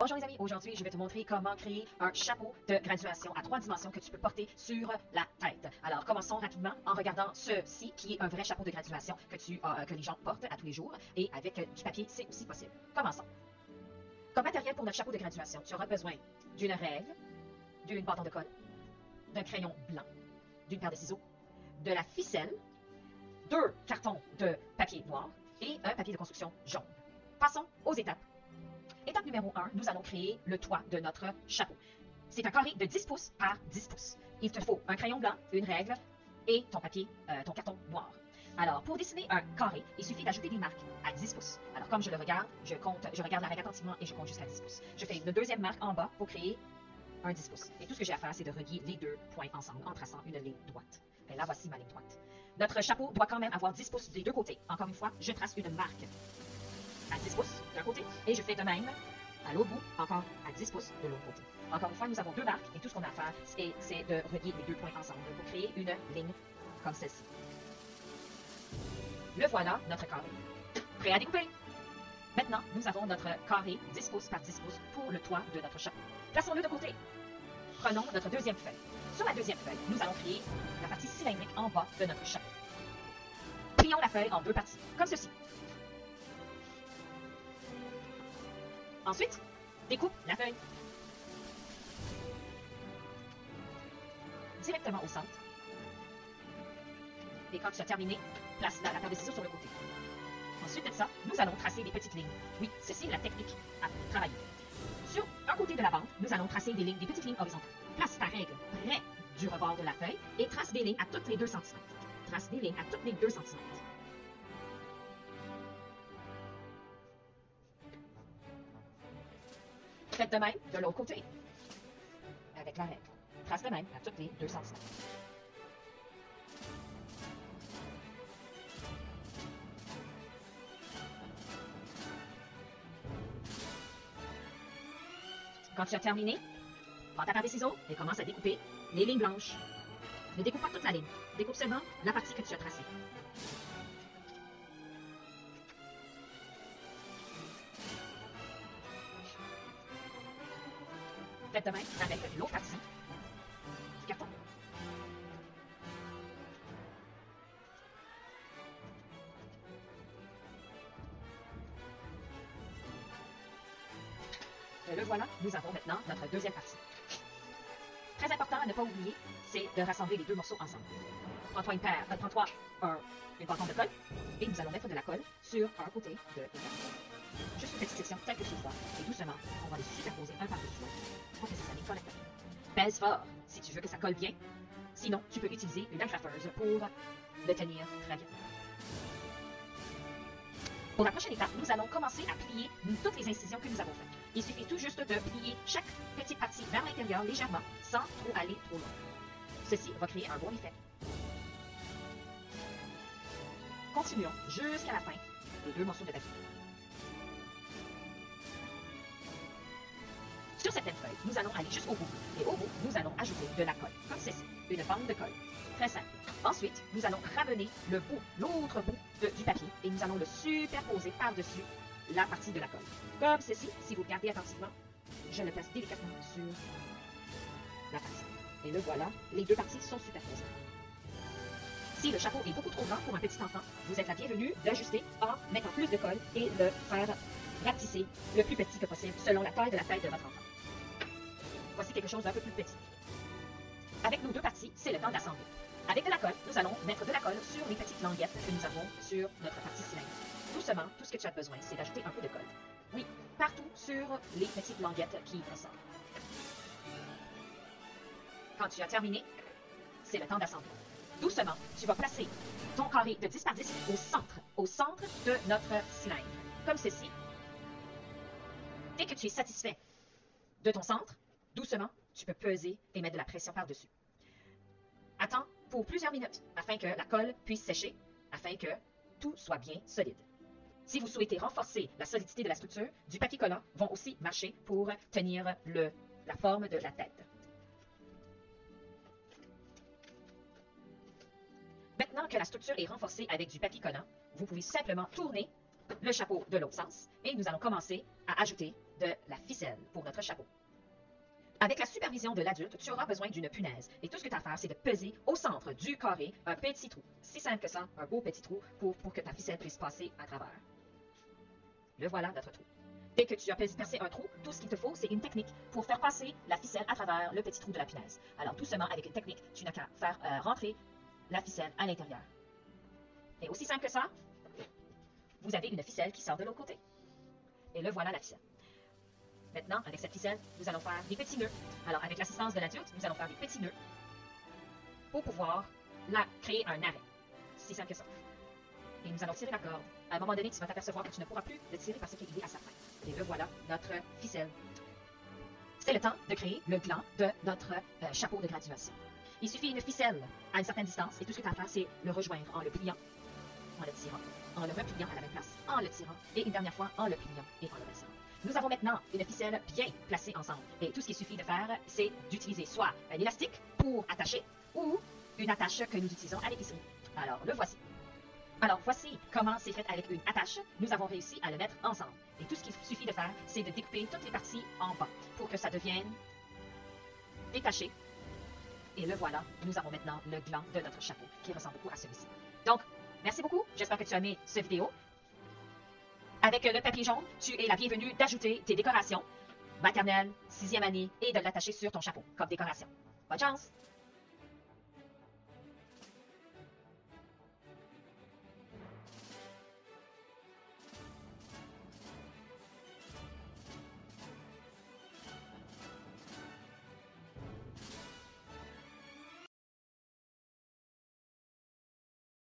Bonjour les amis, aujourd'hui je vais te montrer comment créer un chapeau de graduation à 3 dimensions que tu peux porter sur la tête. Alors commençons rapidement en regardant ceci qui est un vrai chapeau de graduation que les gens portent à tous les jours et avec du papier c'est aussi possible. Commençons. Comme matériel pour notre chapeau de graduation, tu auras besoin d'une règle, d'une bâton de colle, d'un crayon blanc, d'une paire de ciseaux, de la ficelle, 2 cartons de papier noir et un papier de construction jaune. Passons aux étapes. Étape numéro 1, nous allons créer le toit de notre chapeau. C'est un carré de 10 pouces par 10 pouces. Il te faut un crayon blanc, une règle et ton papier, ton carton noir. Alors, pour dessiner un carré, il suffit d'ajouter des marques à 10 pouces. Alors, comme je le regarde, je regarde la règle attentivement et je compte jusqu'à 10 pouces. Je fais une deuxième marque en bas pour créer un 10 pouces. Et tout ce que j'ai à faire, c'est de relier les deux points ensemble en traçant une ligne droite. Et là, voici ma ligne droite. Notre chapeau doit quand même avoir 10 pouces des deux côtés. Encore une fois, je trace une marque à 10 pouces d'un côté et je fais de même à l'autre bout, encore à 10 pouces de l'autre côté. Encore une fois, nous avons deux marques et tout ce qu'on a à faire, c'est de relier les deux points ensemble pour créer une ligne comme celle-ci. Le voilà, notre carré. Prêt à découper? Maintenant, nous avons notre carré 10 pouces par 10 pouces pour le toit de notre chapeau. Plaçons-le de côté. Prenons notre deuxième feuille. Sur la deuxième feuille, nous allons créer la partie cylindrique en bas de notre chapeau. Plions la feuille en deux parties, comme ceci. Ensuite, découpe la feuille directement au centre. Et quand tu as terminé, place la paire de ciseaux sur le côté. Ensuite de ça, nous allons tracer des petites lignes. Oui, ceci est la technique à travailler. Sur un côté de la bande, nous allons tracer des petites lignes horizontales. Place ta règle près du rebord de la feuille et trace des lignes à toutes les 2 cm. Trace des lignes à toutes les 2 cm. Faites de même de l'autre côté, avec la règle. Trace de même à toutes les 2 cm. Quand tu as terminé, prends ta paire de ciseaux et commence à découper les lignes blanches. Ne découpe pas toute la ligne, découpe seulement la partie que tu as tracée. Faites de même avec l'autre partie du carton. Et le voilà, nous avons maintenant notre deuxième partie. Très important à ne pas oublier, c'est de rassembler les deux morceaux ensemble. Prends-toi une bâton de colle et nous allons mettre de la colle sur un côté de la partie. Juste une petite section telle que tu vois et doucement, on va les superposer un par-dessus l'autre pour que ça s'aligne correctement. Pèse fort si tu veux que ça colle bien. Sinon, tu peux utiliser une agrafeuse pour le tenir très bien. Pour la prochaine étape, nous allons commencer à plier toutes les incisions que nous avons faites. Il suffit tout juste de plier chaque petite partie vers l'intérieur légèrement, sans trop aller trop loin. Ceci va créer un bon effet. Continuons jusqu'à la fin des deux morceaux de papier. Sur cette feuille, nous allons aller jusqu'au bout. Et au bout, nous allons ajouter de la colle, comme ceci, une bande de colle. Très simple. Ensuite, nous allons ramener l'autre bout du papier et nous allons le superposer par-dessus la partie de la colle. Comme ceci, si vous regardez attentivement, je le place délicatement sur la partie. Et le voilà, les deux parties sont superposées. Si le chapeau est beaucoup trop grand pour un petit enfant, vous êtes la bienvenue d'ajuster en mettant plus de colle et le faire rapetisser le plus petit que possible selon la taille de la tête de votre enfant. Voici quelque chose d'un peu plus petit. Avec nos deux parties, c'est le temps d'assembler. Avec de la colle, nous allons mettre de la colle sur les petites languettes que nous avons sur notre partie cylindrique. Doucement, tout ce que tu as besoin, c'est d'ajouter un peu de colle. Oui, partout sur les petites languettes qui ressortent. Quand tu as terminé, c'est le temps d'assembler. Doucement, tu vas placer ton carré de 10 par 10 au centre de notre cylindre, comme ceci. Dès que tu es satisfait de ton centre, doucement, tu peux peser et mettre de la pression par-dessus. Attends pour plusieurs minutes afin que la colle puisse sécher, afin que tout soit bien solide. Si vous souhaitez renforcer la solidité de la structure, du papier collant vont aussi marcher pour tenir la forme de la tête. Maintenant que la structure est renforcée avec du papier collant, vous pouvez simplement tourner le chapeau de l'autre sens et nous allons commencer à ajouter de la ficelle pour notre chapeau. Avec la supervision de l'adulte, tu auras besoin d'une punaise. Et tout ce que tu as à faire, c'est de peser au centre du carré un petit trou. Si simple que ça, un beau petit trou pour que ta ficelle puisse passer à travers. Le voilà, notre trou. Dès que tu as percé un trou, tout ce qu'il te faut, c'est une technique pour faire passer la ficelle à travers le petit trou de la punaise. Alors, doucement, avec une technique, tu n'as qu'à faire rentrer la ficelle à l'intérieur. Et aussi simple que ça, vous avez une ficelle qui sort de l'autre côté. Et le voilà, la ficelle. Maintenant, avec cette ficelle, nous allons faire des petits nœuds. Alors, avec l'assistance de l'adulte, nous allons faire des petits nœuds pour pouvoir créer un arrêt. C'est si simple que ça. Et nous allons tirer la corde. À un moment donné, tu vas t'apercevoir que tu ne pourras plus le tirer parce qu'il est à sa fin. Et le voilà, notre ficelle. C'est le temps de créer le gland de notre chapeau de graduation. Il suffit une ficelle à une certaine distance et tout ce que tu as à faire, c'est le rejoindre en le pliant, en le tirant, en le repliant à la même place, en le tirant et une dernière fois en le pliant et en le retirant. Nous avons maintenant une ficelle bien placée ensemble. Et tout ce qu'il suffit de faire, c'est d'utiliser soit un élastique pour attacher ou une attache que nous utilisons à l'épicerie. Alors, le voici. Alors, voici comment c'est fait avec une attache. Nous avons réussi à le mettre ensemble. Et tout ce qu'il suffit de faire, c'est de découper toutes les parties en bas pour que ça devienne détaché. Et le voilà, nous avons maintenant le gland de notre chapeau qui ressemble beaucoup à celui-ci. Donc, merci beaucoup. J'espère que tu as aimé cette vidéo. Avec le papier jaune, tu es la bienvenue d'ajouter tes décorations maternelles, 6e année et de l'attacher sur ton chapeau comme décoration. Bonne chance!